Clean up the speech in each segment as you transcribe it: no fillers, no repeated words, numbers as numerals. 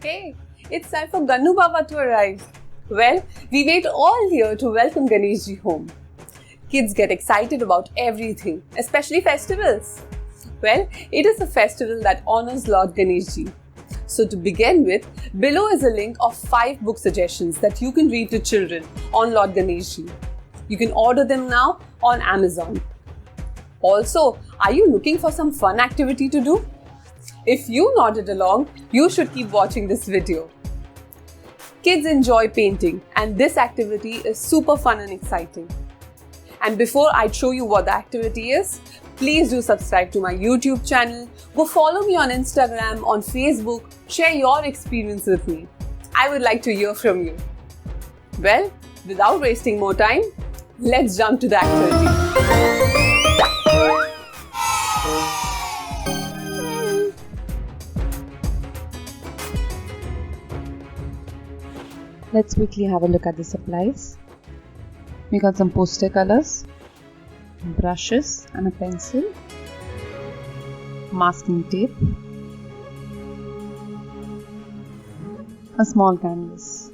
Hey, it's time for Gannu Baba to arrive. Well, we wait all year to welcome Ganesh ji home. Kids get excited about everything, especially festivals. Well, it is a festival that honors Lord Ganesh ji. So to begin with, below is a link of 5 book suggestions that you can read to children on Lord Ganesh ji. You can order them now on Amazon. Also, are you looking for some fun activity to do? If you nodded along, you should keep watching this video. Kids enjoy painting and this activity is super fun and exciting. And before I show you what the activity is, please do subscribe to my YouTube channel, go follow me on Instagram, on Facebook, share your experience with me. I would like to hear from you. Well, without wasting more time, let's jump to the activity. Let's quickly have a look at the supplies. We got some poster colors, brushes and a pencil, masking tape, a small canvas.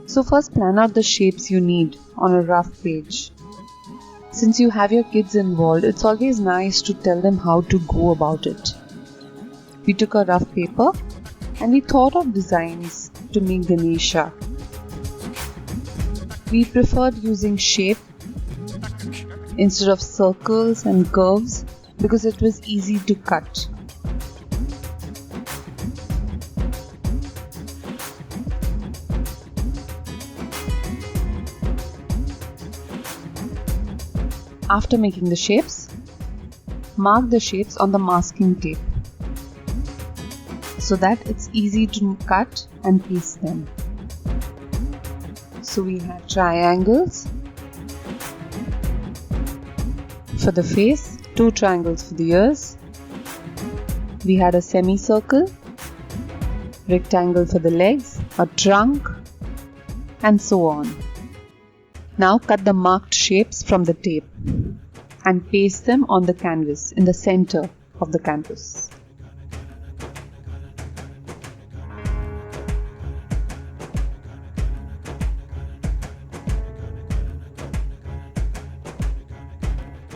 So first plan out the shapes you need on a rough page. Since you have your kids involved, it's always nice to tell them how to go about it. We took a rough paper and we thought of designs to make Ganesha. We preferred using shape instead of circles and curves because it was easy to cut. After making the shapes, mark the shapes on the masking tape so that it's easy to cut and paste them. So we had triangles for the face, 2 triangles for the ears. We had a semicircle, rectangle for the legs, a trunk, and so on. Now cut the marked shapes from the tape and paste them on the canvas in the center of the canvas.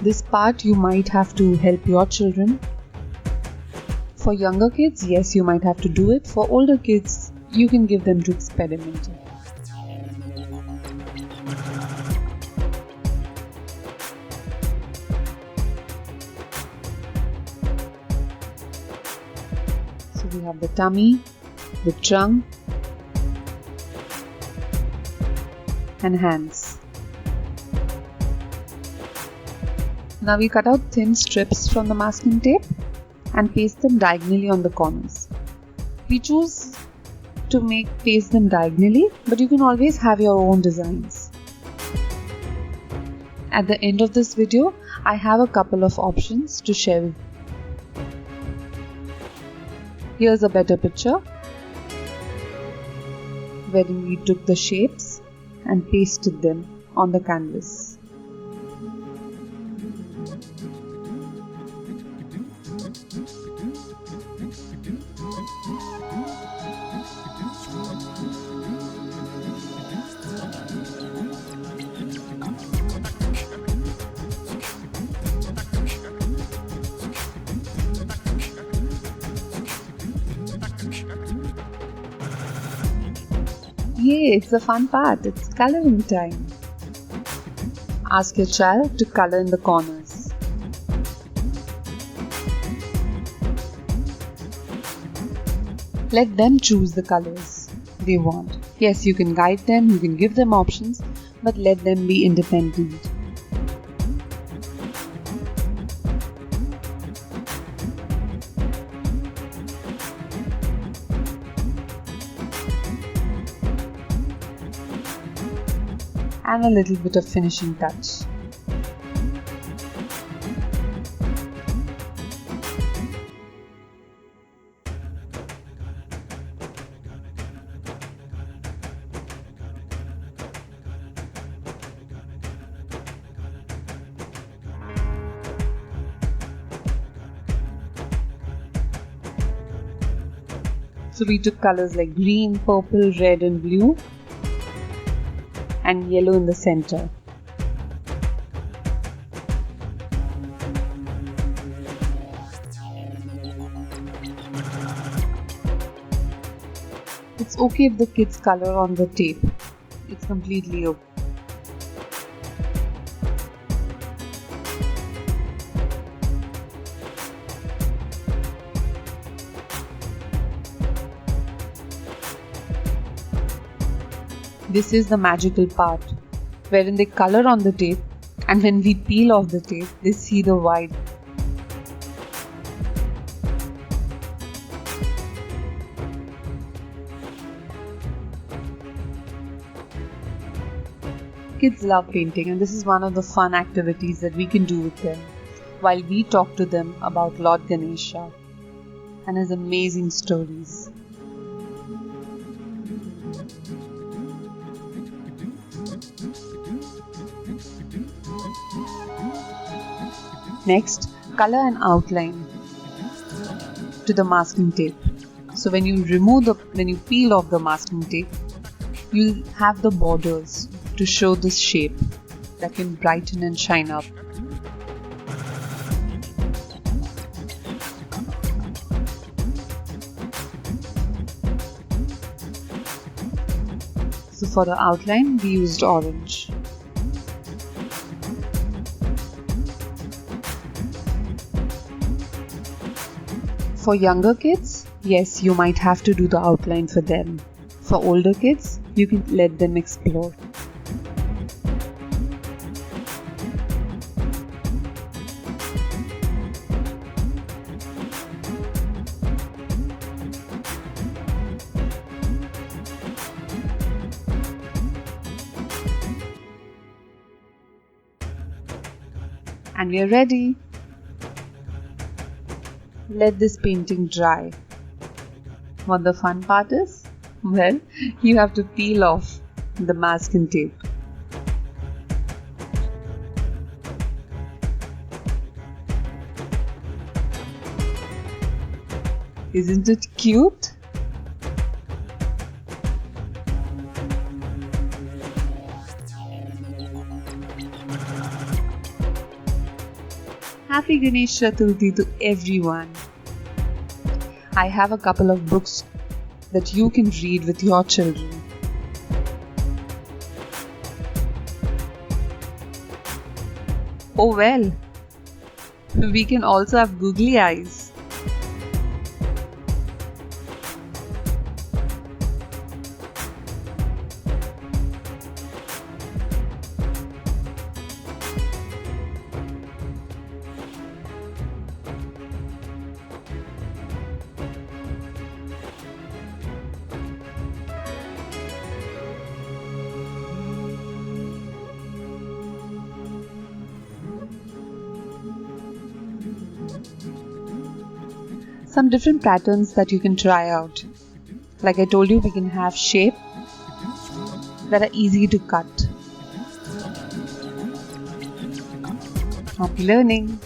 This part you might have to help your children. For younger kids, yes, you might have to do it. For older kids, you can give them to experiment. So we have the tummy, the trunk, and hands. Now we cut out thin strips from the masking tape and paste them diagonally on the corners. We choose to paste them diagonally, but you can always have your own designs. At the end of this video, I have a couple of options to share with you. Here's a better picture wherein we took the shapes and pasted them on the canvas. Yay, it's the fun part. It's coloring time. Ask your child to color in the corners. Let them choose the colors they want. Yes, you can guide them, you can give them options, but let them be independent. And a little bit of finishing touch. So we took colors like green, purple, red and blue, and yellow in the center. It's okay if the kids color on the tape. It's completely okay. This is the magical part, wherein they color on the tape, and when we peel off the tape, they see the white. Kids love painting, and this is one of the fun activities that we can do with them while we talk to them about Lord Ganesha and his amazing stories. Next, color an outline to the masking tape. So when you peel off the masking tape, you'll have the borders to show this shape that can brighten and shine up. So for the outline, we used orange. For younger kids, yes, you might have to do the outline for them. For older kids, you can let them explore. And we are ready. Let this painting dry. What the fun part is? Well, you have to peel off the masking tape. Isn't it cute? Happy Ganesh Chaturthi to everyone. I have a couple of books that you can read with your children. Oh well, we can also have googly eyes. Some different patterns that you can try out. Like I told you, we can have shape that are easy to cut. Happy learning!